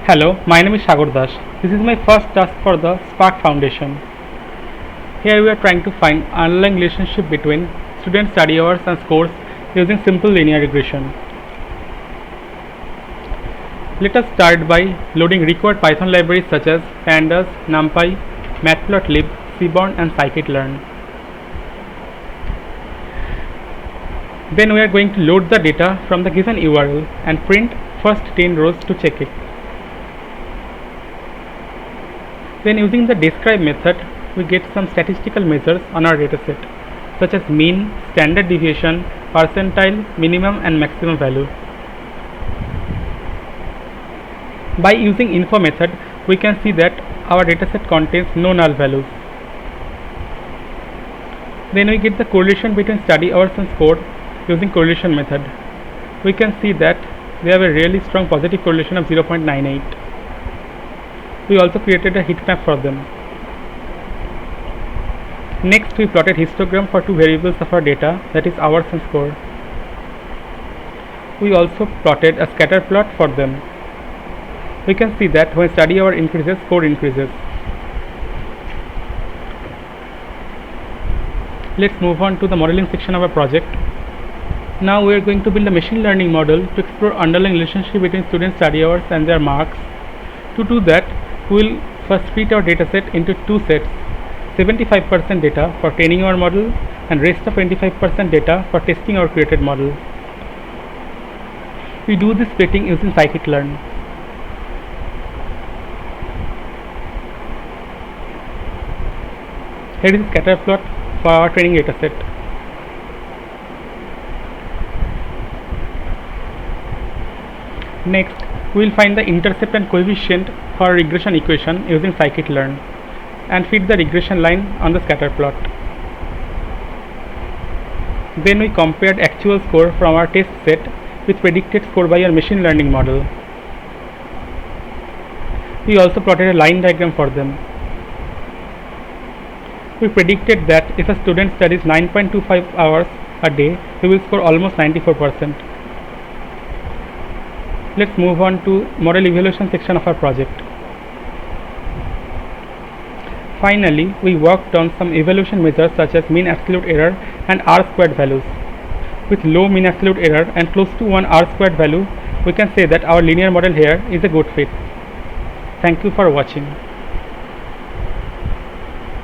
Hello, my name is Sagar Das. This is my first task for the Spark Foundation. Here we are trying to find underlying relationship between student study hours and scores using simple linear regression. Let us start by loading required Python libraries such as pandas, numpy, matplotlib, seaborn and scikit-learn. Then we are going to load the data from the given URL and print first 10 rows to check it. Then using the describe method, we get some statistical measures on our dataset such as mean, standard deviation, percentile, minimum and maximum value. By using info method, we can see that our dataset contains no null values. Then we get the correlation between study hours and score using correlation method. We can see that we have a really strong positive correlation of 0.98. We also created a heat map for them. Next, we plotted histogram for two variables of our data, that is hours and score. We also plotted a scatter plot for them. We can see that when study hour increases, score increases. Let's move on to the modeling section of our project. Now we are going to build a machine learning model to explore underlying relationship between student study hours and their marks. To do that, we will first split our dataset into two sets, 75% data for training our model and rest of 25% data for testing our created model. We do this splitting using scikit-learn. Here is the scatter plot for our training dataset. Next, we will find the intercept and coefficient for our regression equation using scikit-learn and feed the regression line on the scatter plot. Then we compared actual score from our test set with predicted score by our machine learning model. We also plotted a line diagram for them. We predicted that if a student studies 9.25 hours a day, he will score almost 94%. Let's move on to model evaluation section of our project. Finally, we worked on some evaluation measures such as mean absolute error and R-squared values. With low mean absolute error and close to 1 R-squared value, we can say that our linear model here is a good fit. Thank you for watching.